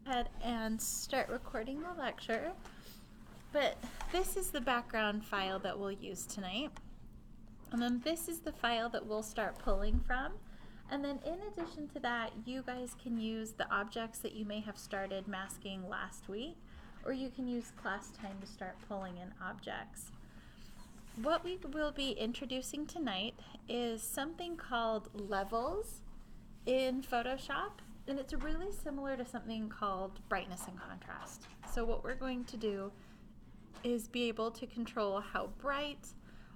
ahead and start recording the lecture, but this is the background file that we'll use tonight, and then this is the file that we'll start pulling from, and then in addition to that, you guys can use the objects that you may have started masking last week, or you can use class time to start pulling in objects. What we will be introducing tonight is something called levels in Photoshop, and it's really similar to something called brightness and contrast. So what we're going to do is be able to control how bright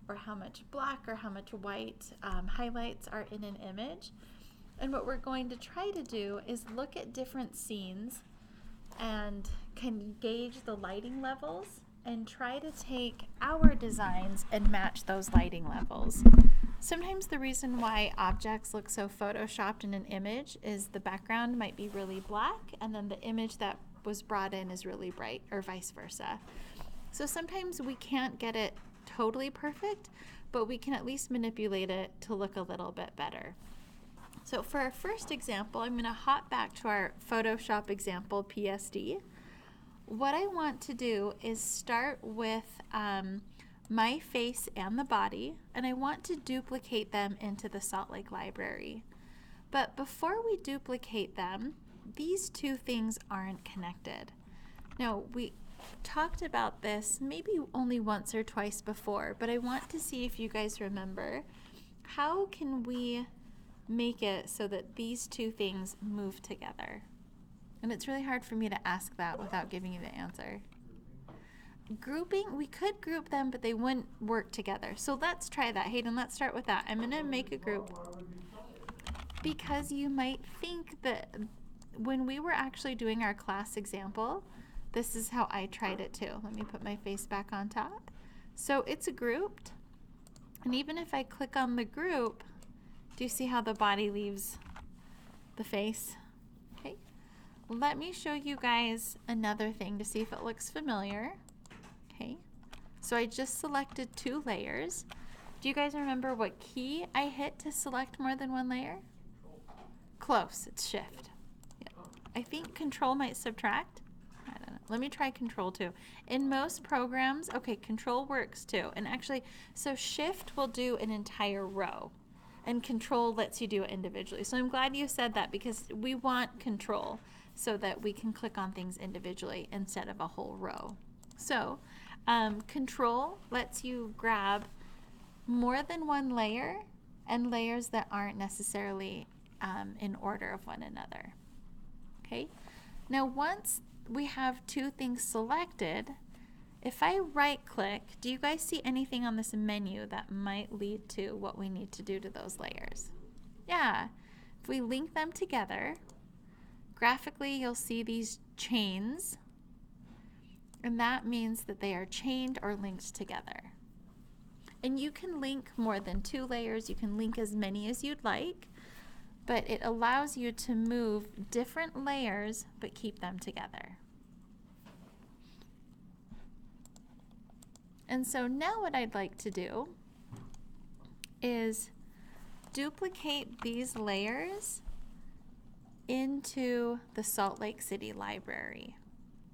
or how much black or how much white highlights are in an image. And what we're going to try to do is look at different scenes and can gauge the lighting levels and try to take our designs and match those lighting levels. Sometimes the reason why objects look so photoshopped in an image is the background might be really black and then the image that was brought in is really bright, or vice versa. So sometimes we can't get it totally perfect, but we can at least manipulate it to look a little bit better. So for our first example, I'm going to hop back to our Photoshop example PSD. What I want to do is start with my face and the body, and I want to duplicate them into the Salt Lake Library. But before we duplicate them, these two things aren't connected. Now, we talked about this maybe only once or twice before, but I want to see if you guys remember. How can we make it so that these two things move together? And it's really hard for me to ask that without giving you the answer. Grouping, we could group them, but they wouldn't work together. So let's try that. Hayden, let's start with that. I'm going to make a group because you might think that when we were actually doing our class example, this is how I tried it too. Let me put my face back on top. So it's grouped, and even if I click on the group, do you see how the body leaves the face? Okay. Let me show you guys another thing to see if it looks familiar. Okay, so I just selected 2 layers. Do you guys remember what key I hit to select more than one layer? Close, it's Shift. Yeah. I think Control might subtract. I don't know. Let me try Control too. In most programs, okay, Control works too. And actually, so Shift will do an entire row, and Control lets you do it individually. So I'm glad you said that because we want Control so that we can click on things individually instead of a whole row. So Control lets you grab more than one layer and layers that aren't necessarily in order of one another. Okay. Now once we have 2 things selected, if I right click, do you guys see anything on this menu that might lead to what we need to do to those layers? Yeah. If we link them together, graphically you'll see these chains, and that means that they are chained or linked together. And you can link more than 2 layers, you can link as many as you'd like, but it allows you to move different layers but keep them together. And so now what I'd like to do is duplicate these layers into the Salt Lake City Library.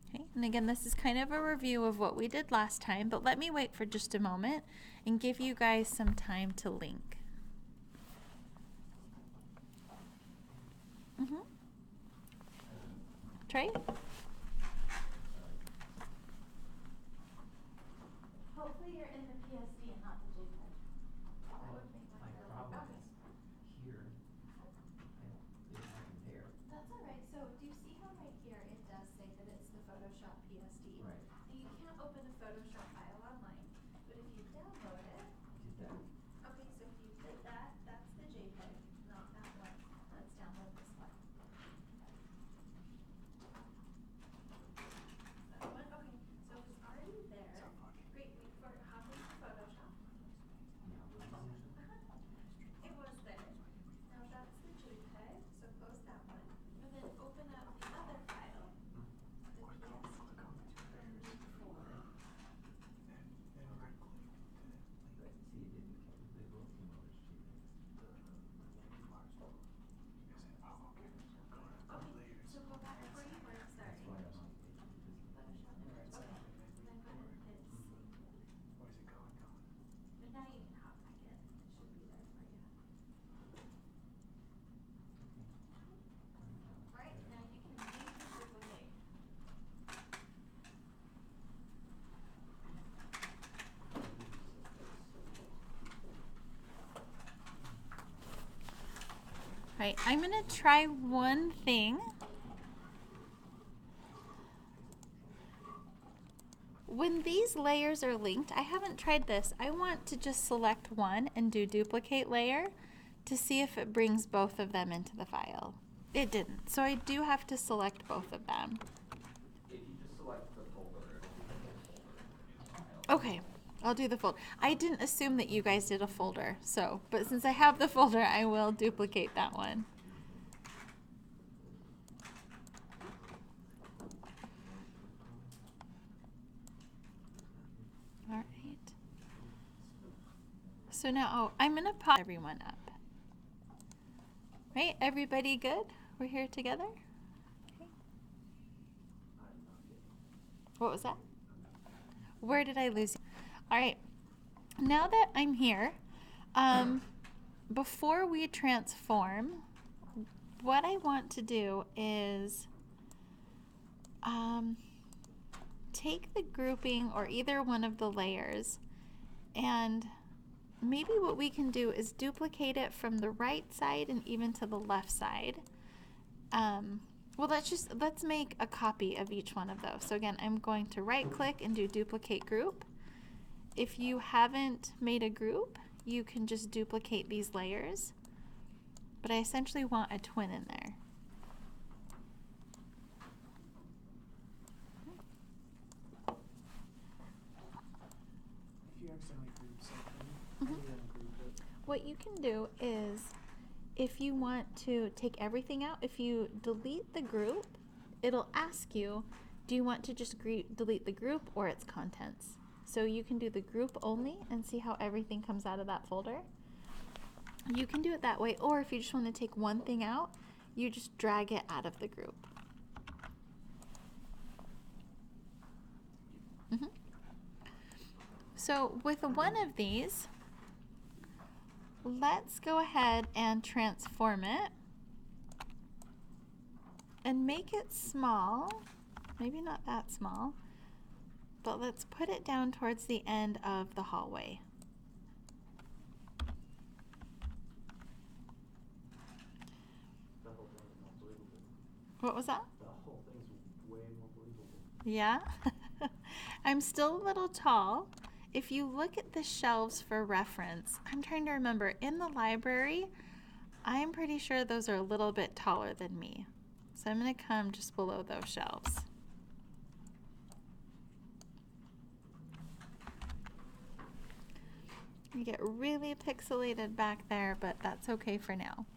Okay, and again, this is kind of a review of what we did last time, but let me wait for just a moment and give you guys some time to link. Trey? Hopefully you're in the PSD and not the JPEG. That would make my problem here. That's all right. So do you see how right here it does say that it's the Photoshop PSD? Right. And you can't open a Photoshop file online, but if you download it, okay, so if you did that, that's the JPEG, not that one. Let's download this one. That one? Okay, so if it's already there, great, we hop into Photoshop. It was there. Now that's the JPEG, so close that one. And then open up the other file, the PSD from before. right, I'm gonna try one thing. When these layers are linked, I haven't tried this. I want to just select one and do duplicate layer to see if it brings both of them into the file. It didn't, so I do have to select both of them. If you just select the folder, it'll be the folder. Okay, I'll do the folder. I didn't assume that you guys did a folder, so, but since I have the folder, I will duplicate that one. All right. So now, oh, I'm gonna pop everyone up. Right, everybody good? We're here together? Okay. What was that? Where did I lose you? All right, now that I'm here, before we transform, what I want to do is take the grouping or either one of the layers, and maybe what we can do is duplicate it from the right side and even to the left side. Well, let's make a copy of each one of those. So again, I'm going to right click and do duplicate group. If you haven't made a group, you can just duplicate these layers, but I essentially want a twin in there. If you accidentally group something, how do you ungroup it? What you can do is, if you want to take everything out, if you delete the group, it'll ask you, do you want to just delete the group or its contents? So you can do the group only and see how everything comes out of that folder. You can do it that way, or if you just want to take one thing out, you just drag it out of the group. So with one of these, let's go ahead and transform it and make it small, maybe not that small, but let's put it down towards the end of the hallway. The whole thing is more believable. What was that? The whole thing's way more believable. Yeah? I'm still a little tall. If you look at the shelves for reference, I'm trying to remember, in the library, I'm pretty sure those are a little bit taller than me. So I'm going to come just below those shelves. You get really pixelated back there, but that's okay for now.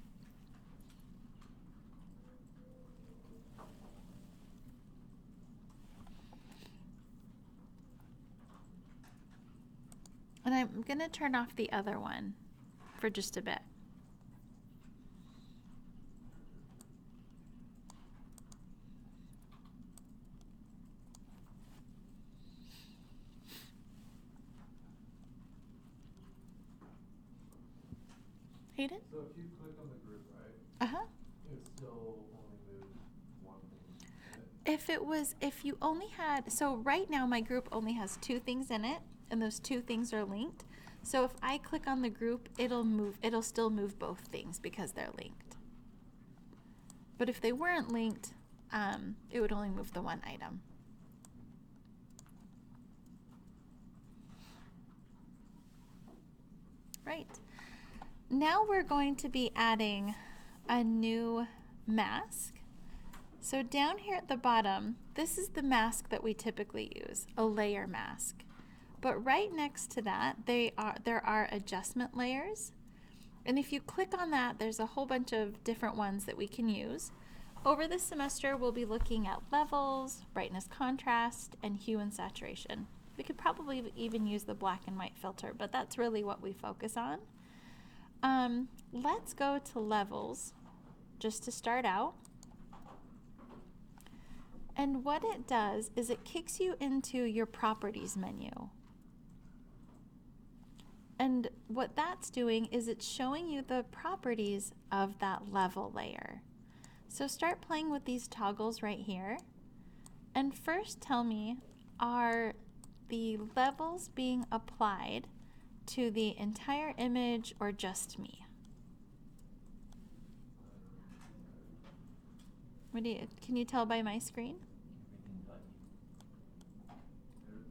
And I'm going to turn off the other one for just a bit. Hayden? So if you click on the group, right, Uh-huh. it still only moves one thing in it? If you only had, so right now my group only has 2 things in it, and those 2 things are linked. So if I click on the group, it'll still move both things because they're linked. But if they weren't linked, it would only move the one item. Right. Now we're going to be adding a new mask. So down here at the bottom, this is the mask that we typically use, a layer mask. But right next to that, there are adjustment layers. And if you click on that, there's a whole bunch of different ones that we can use. Over this semester, we'll be looking at levels, brightness, contrast, and hue and saturation. We could probably even use the black and white filter, but that's really what we focus on. Let's go to levels just to start out. And what it does is it kicks you into your properties menu. And what that's doing is it's showing you the properties of that level layer. So start playing with these toggles right here. And first tell me, are the levels being applied to the entire image or just me? Can you tell by my screen? Everything but the face.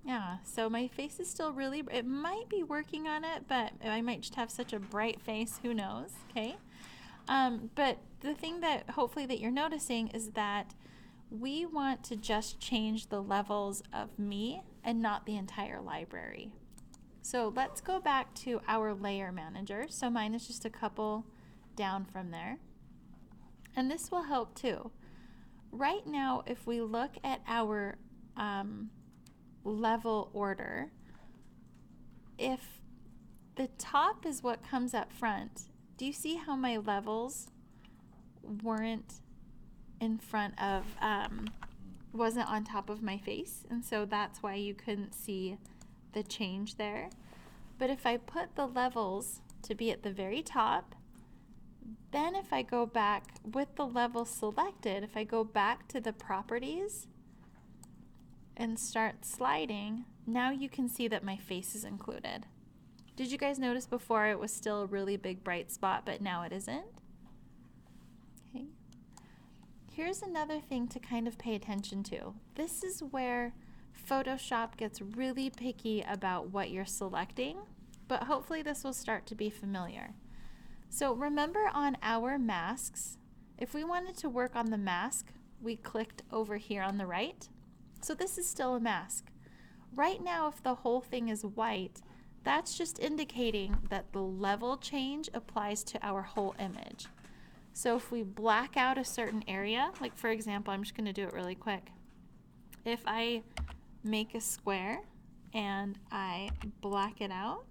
Yeah, so my face is still really, it might be working on it, but I might just have such a bright face, who knows, okay? But the thing that hopefully that you're noticing is that we want to just change the levels of me and not the entire library. So let's go back to our layer manager. So mine is just a couple down from there. And this will help too. Right now, if we look at our level order, if the top is what comes up front, do you see how my levels weren't in front of, wasn't on top of my face? And so that's why you couldn't see the change there. But if I put the levels to be at the very top, then if I go back with the level selected, if I go back to the properties and start sliding, now you can see that my face is included. Did you guys notice before it was still a really big bright spot, but now it isn't? Okay. Here's another thing to kind of pay attention to. This is where Photoshop gets really picky about what you're selecting, but hopefully this will start to be familiar. So remember on our masks, if we wanted to work on the mask, we clicked over here on the right. So this is still a mask. Right now, if the whole thing is white, that's just indicating that the level change applies to our whole image. So if we black out a certain area, like for example, I'm just going to do it really quick. If I make a square and I black it out,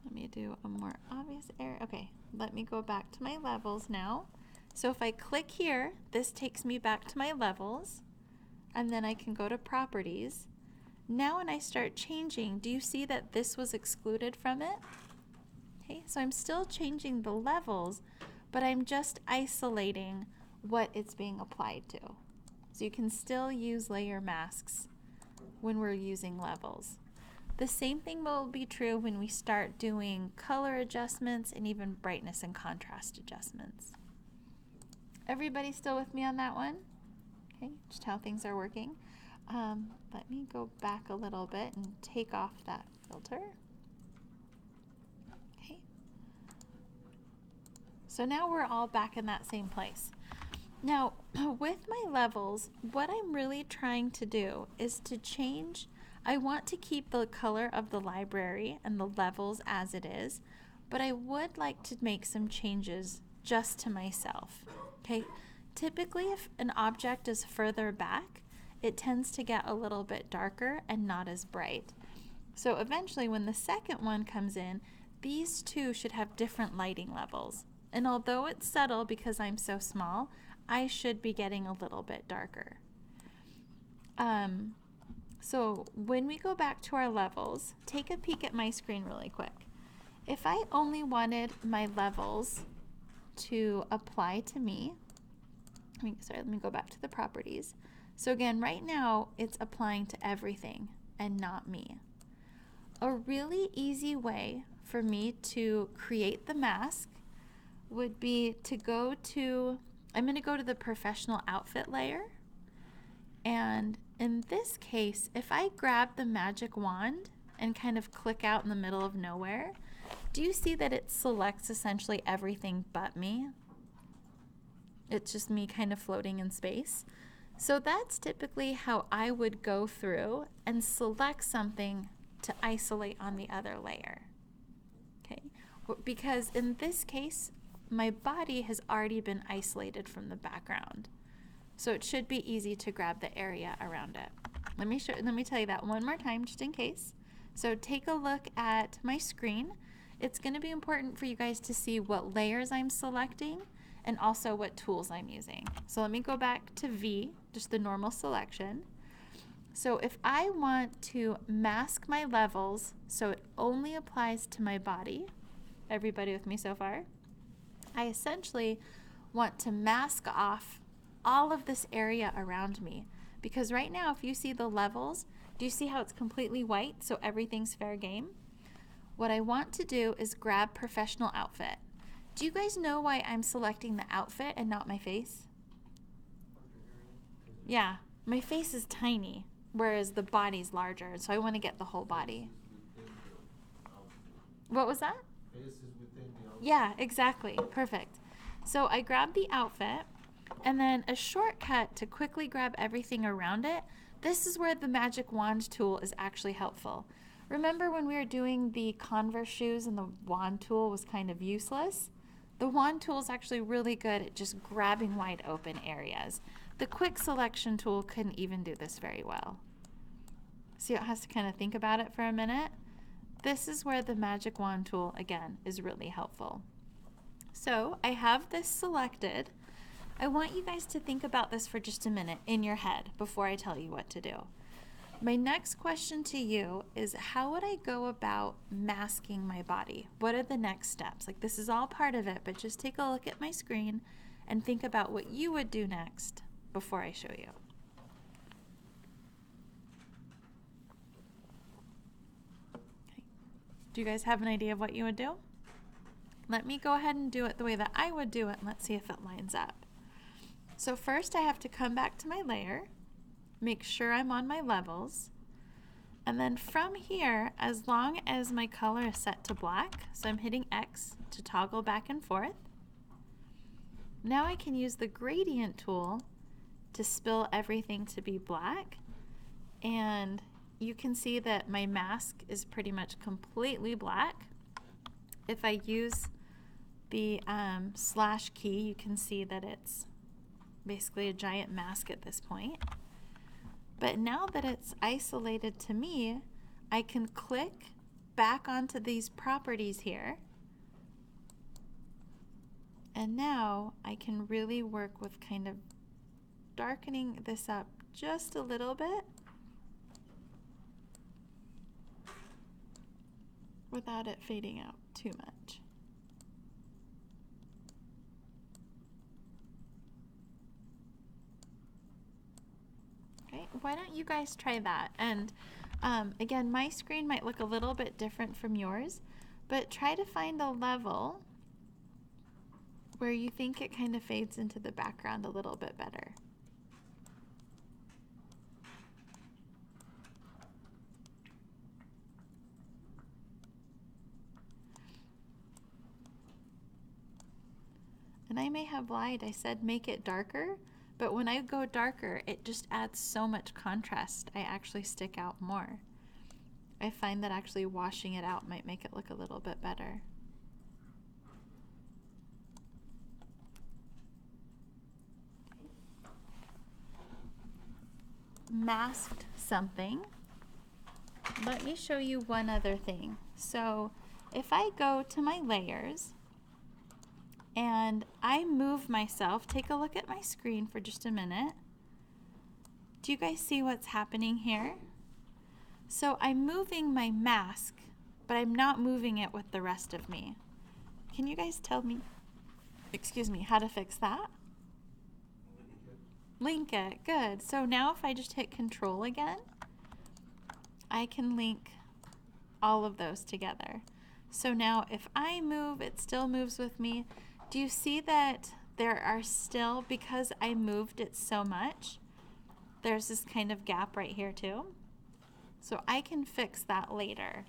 let me do a more obvious area. Okay, let me go back to my levels now. So if I click here, this takes me back to my levels, and then I can go to properties. Now when I start changing, do you see that this was excluded from it? Okay, so I'm still changing the levels, but I'm just isolating what it's being applied to. So you can still use layer masks when we're using levels. The same thing will be true when we start doing color adjustments and even brightness and contrast adjustments. Everybody still with me on that one? Okay, just how things are working. Let me go back a little bit and take off that filter. Okay. So now we're all back in that same place. Now, with my levels, what I'm really trying to do is to change. I want to keep the color of the library and the levels as it is, but I would like to make some changes just to myself. Okay, typically if an object is further back, it tends to get a little bit darker and not as bright. So eventually when the second one comes in, these two should have different lighting levels. And although it's subtle because I'm so small, I should be getting a little bit darker. So when we go back to our levels, take a peek at my screen really quick. If I only wanted my levels to apply to me, let me go back to the properties. So again, right now it's applying to everything and not me. A really easy way for me to create the mask would be to go to, I'm going to go to the professional outfit layer. And in this case, if I grab the magic wand and kind of click out in the middle of nowhere, do you see that it selects essentially everything but me? It's just me kind of floating in space. So that's typically how I would go through and select something to isolate on the other layer. Okay, because in this case, my body has already been isolated from the background. So it should be easy to grab the area around it. Let me tell you that one more time just in case. So take a look at my screen. It's going to be important for you guys to see what layers I'm selecting and also what tools I'm using. So let me go back to V, just the normal selection. So if I want to mask my levels so it only applies to my body, everybody with me so far? I essentially want to mask off all of this area around me, because right now if you see the levels, do you see how it's completely white so everything's fair game? What I want to do is grab professional outfit. Do you guys know why I'm selecting the outfit and not my face? Yeah, my face is tiny, whereas the body's larger, so I want to get the whole body. What was that? Face is within the outfit. Yeah, exactly. Perfect. So I grabbed the outfit, and then a shortcut to quickly grab everything around it. This is where the magic wand tool is actually helpful. Remember when we were doing the Converse shoes and the wand tool was kind of useless? The wand tool is actually really good at just grabbing wide open areas. The quick selection tool couldn't even do this very well. See, it has to kind of think about it for a minute. This is where the magic wand tool, again, is really helpful. So I have this selected. I want you guys to think about this for just a minute in your head before I tell you what to do. My next question to you is, how would I go about masking my body? What are the next steps? Like, this is all part of it, but just take a look at my screen and think about what you would do next before I show you. Okay. Do you guys have an idea of what you would do? Let me go ahead and do it the way that I would do it, and let's see if it lines up. So first I have to come back to my layer, make sure I'm on my levels, and then from here, as long as my color is set to black, so I'm hitting X to toggle back and forth, now I can use the gradient tool to spill everything to be black, and you can see that my mask is pretty much completely black. If I use the slash key, you can see that it's basically a giant mask at this point. But now that it's isolated to me, I can click back onto these properties here. And now I can really work with kind of darkening this up just a little bit without it fading out too much. Okay, why don't you guys try that? And again, my screen might look a little bit different from yours, but try to find a level where you think it kind of fades into the background a little bit better. And I may have lied, I said make it darker, but when I go darker, it just adds so much contrast. I actually stick out more. I find that actually washing it out might make it look a little bit better. Masked something. Let me show you one other thing. So if I go to my layers, and I move myself, take a look at my screen for just a minute. Do you guys see what's happening here? So I'm moving my mask, but I'm not moving it with the rest of me. Can you guys tell me, excuse me, how to fix that? Link it, good. So now if I just hit Control again, I can link all of those together. So now if I move, it still moves with me. Do you see that there are still, because I moved it so much, there's this kind of gap right here too? So I can fix that later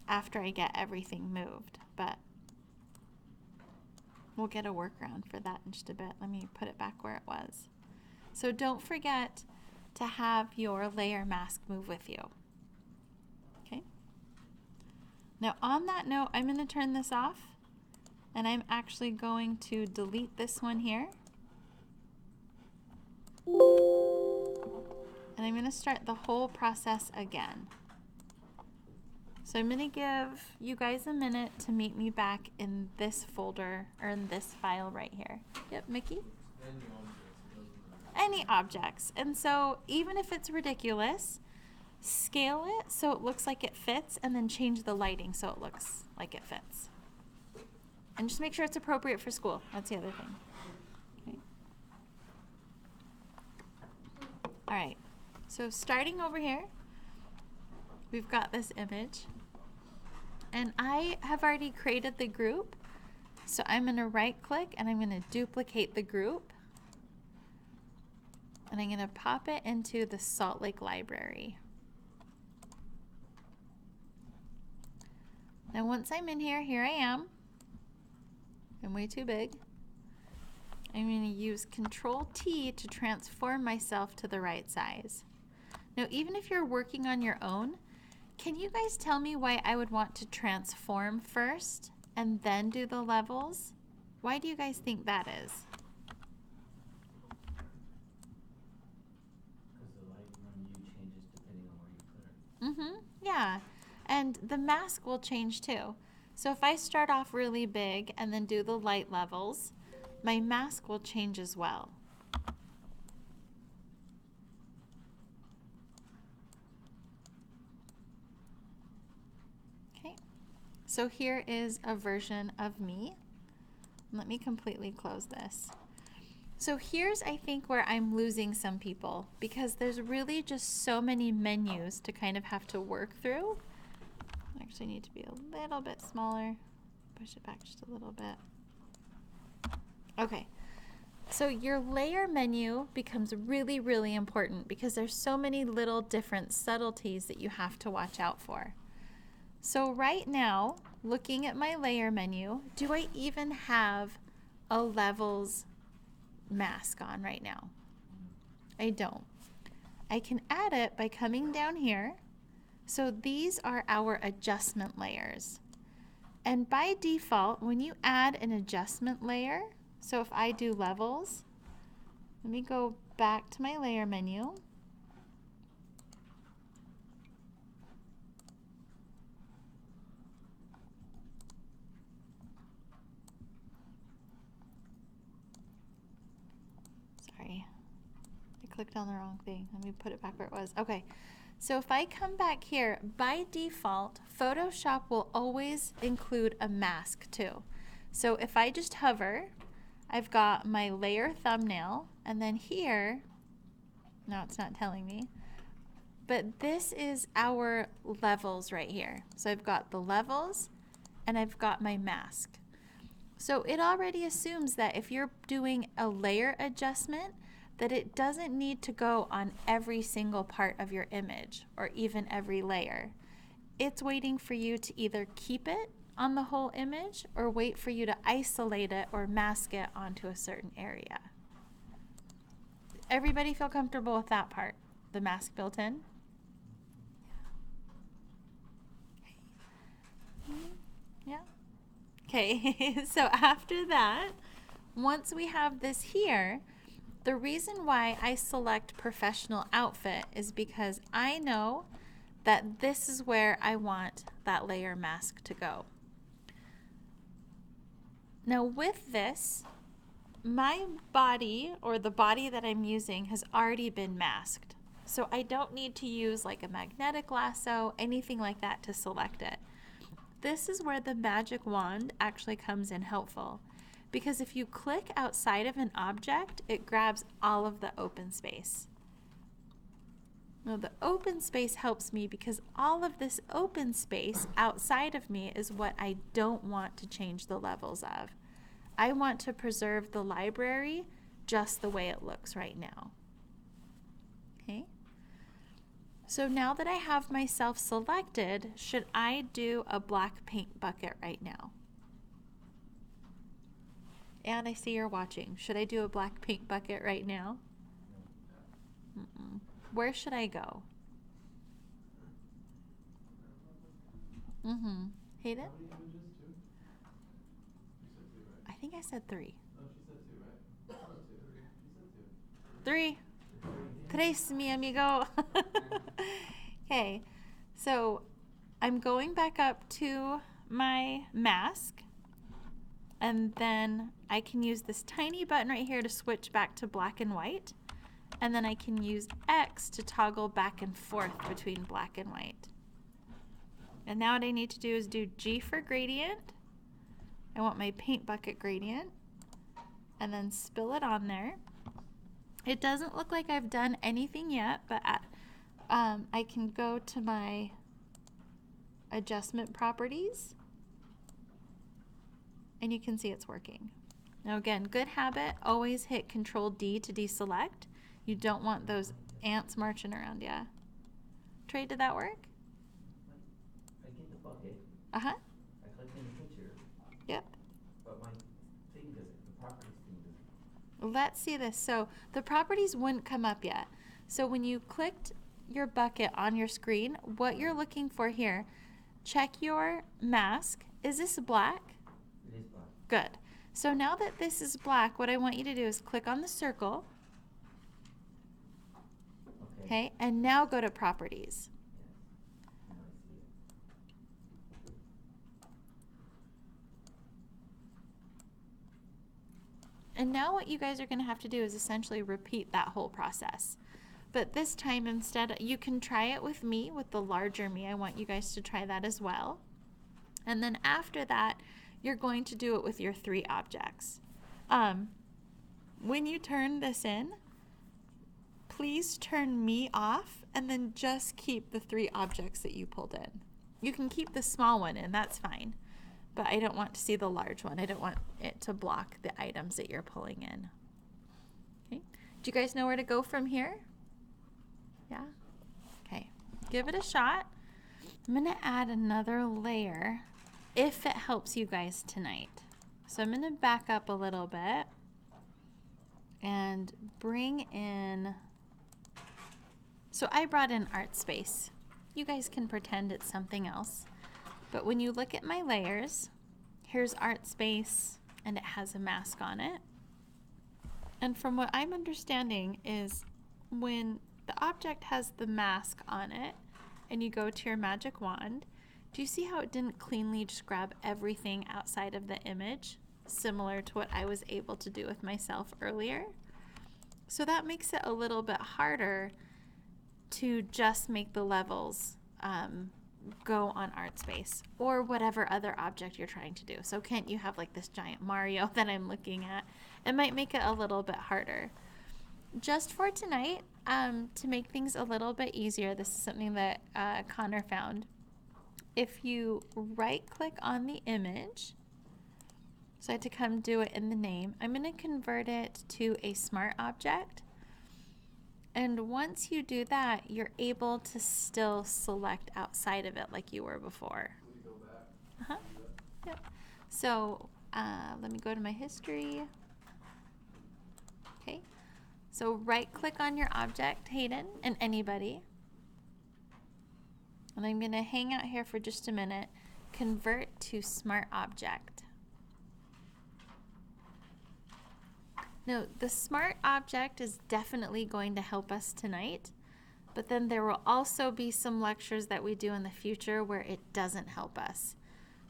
after I get everything moved, but we'll get a workaround for that in just a bit. Let me put it back where it was. So don't forget to have your layer mask move with you. Okay? Now on that note, I'm going to turn this off. And I'm actually going to delete this one here. And I'm going to start the whole process again. So I'm going to give you guys a minute to meet me back in this folder, or in this file right here. Yep, Mickey? Any objects. And so even if it's ridiculous, scale it so it looks like it fits, and then change the lighting so it looks like it fits. And just make sure it's appropriate for school. That's the other thing. Okay. All right. So starting over here, we've got this image. And I have already created the group, So I'm going to right click and I'm going to duplicate the group. And I'm going to pop it into the Salt Lake Library. Now once I'm in here, here I am. I'm way too big. I'm going to use Control T to transform myself to the right size. Now even if you're working on your own, can you guys tell me why I would want to transform first and then do the levels? Why do you guys think that is? Because the light on you changes depending on where you put it. Yeah. And the mask will change too. So if I start off really big and then do the light levels, my mask will change as well. Okay. So here is a version of me. Let me completely close this. So here's, I think, where I'm losing some people because there's really just so many menus to kind of have to work through. I actually need to be a little bit smaller. Push it back just a little bit. Okay. So your layer menu becomes really, really important because there's so many little different subtleties that you have to watch out for. So right now, looking at my layer menu, do I even have a levels mask on right now? I don't. I can add it by coming down here. So these are our adjustment layers. And by default, when you add an adjustment layer, so if I do levels, let me go back to my layer menu. Sorry, I clicked on the wrong thing. Let me put it back where it was. Okay, so if I come back here, by default, Photoshop will always include a mask too. So if I just hover, I've got my layer thumbnail, and then here, no, it's not telling me, but this is our levels right here. So I've got the levels, and I've got my mask. So it already assumes that if you're doing a layer adjustment, that it doesn't need to go on every single part of your image, or even every layer. It's waiting for you to either keep it on the whole image or wait for you to isolate it or mask it onto a certain area. Everybody feel comfortable with that part? The mask built in? Yeah? Okay, so after that, once we have this here, the reason why I select professional outfit is because I know that this is where I want that layer mask to go. Now with this, my body, or the body that I'm using, has already been masked. So I don't need to use like a magnetic lasso, anything like that to select it. This is where the magic wand actually comes in helpful. Because if you click outside of an object, it grabs all of the open space. Now the open space helps me because all of this open space outside of me is what I don't want to change the levels of. I want to preserve the library just the way it looks right now. Okay? So now that I have myself selected, should I do a black paint bucket right now? And I see you're watching. Should I do a black paint bucket right now? Where should I go? Hayden? How many images? 2? You said 2, right? I think I said 3. No, she said 2, right? Oh, 2. She said 2. 3. Tres, mi amigo. Okay, so I'm going back up to my mask, and then I can use this tiny button right here to switch back to black and white, and then I can use X to toggle back and forth between black and white. And now what I need to do is do G for gradient. I want my paint bucket gradient, and then spill it on there. It doesn't look like I've done anything yet, but I can go to my adjustment properties. and you can see it's working. Now again, good habit, always hit Control D to deselect. You don't want those ants marching around you. Trey, did that work? I get the bucket, Uh-huh. I click in the picture, Yep. but my thing doesn't, the properties thing doesn't. Let's see this. So the properties wouldn't come up yet. So when you clicked your bucket on your screen, what you're looking for here, check your mask. Is this black? It is black. Good. So now that this is black, what I want you to do is click on the circle. Okay, and now go to properties. Yes. Now I see it. And now what you guys are going to have to do is essentially repeat that whole process. But this time instead, you can try it with me, with the larger me. I want you guys to try that as well. And then after that, you're going to do it with your 3 objects. When you turn this in, please turn me off and then just keep the 3 objects that you pulled in. You can keep the small one in, that's fine. But I don't want to see the large one. I don't want it to block the items that you're pulling in. Okay. Do you guys know where to go from here? Yeah? Okay. Give it a shot. I'm going to add another layer if it helps you guys tonight. So I'm going to back up a little bit and bring in, so I brought in Art Space. You guys can pretend it's something else. But when you look at my layers, here's Art Space and it has a mask on it. And from what I'm understanding is when the object has the mask on it and you go to your magic wand, do you see how it didn't cleanly just grab everything outside of the image, similar to what I was able to do with myself earlier? So that makes it a little bit harder to just make the levels go on Art Space or whatever other object you're trying to do. So can't you have like this giant Mario that I'm looking at? It might make it a little bit harder. Just for tonight, to make things a little bit easier, this is something that Connor found. If you right click on the image, so I had to come do it in the name, I'm going to convert it to a smart object. And once you do that, you're able to still select outside of it like you were before. Will you go back? Uh-huh. Yep. So let me go to my history. Okay. So right click on your object, Hayden, and anybody. And I'm going to hang out here for just a minute. Convert to smart object. Now, the smart object is definitely going to help us tonight, but then there will also be some lectures that we do in the future where it doesn't help us.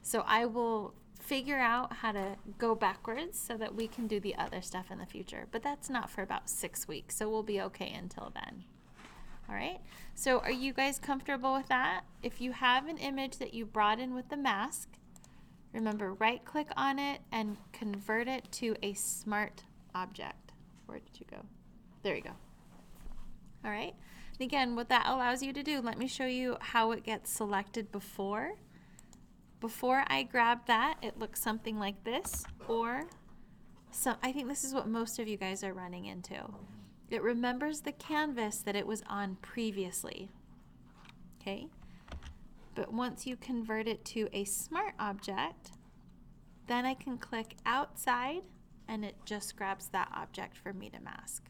So I will figure out how to go backwards so that we can do the other stuff in the future, but that's not for about 6 weeks, so we'll be okay until then. All right, so are you guys comfortable with that? If you have an image that you brought in with the mask, remember right click on it and convert it to a smart object. Where did you go? There you go. All right, and again, what that allows you to do, let me show you how it gets selected before. Before I grab that, it looks something like this, or I think this is what most of you guys are running into. It remembers the canvas that it was on previously, okay? But once you convert it to a smart object, then I can click outside and it just grabs that object for me to mask.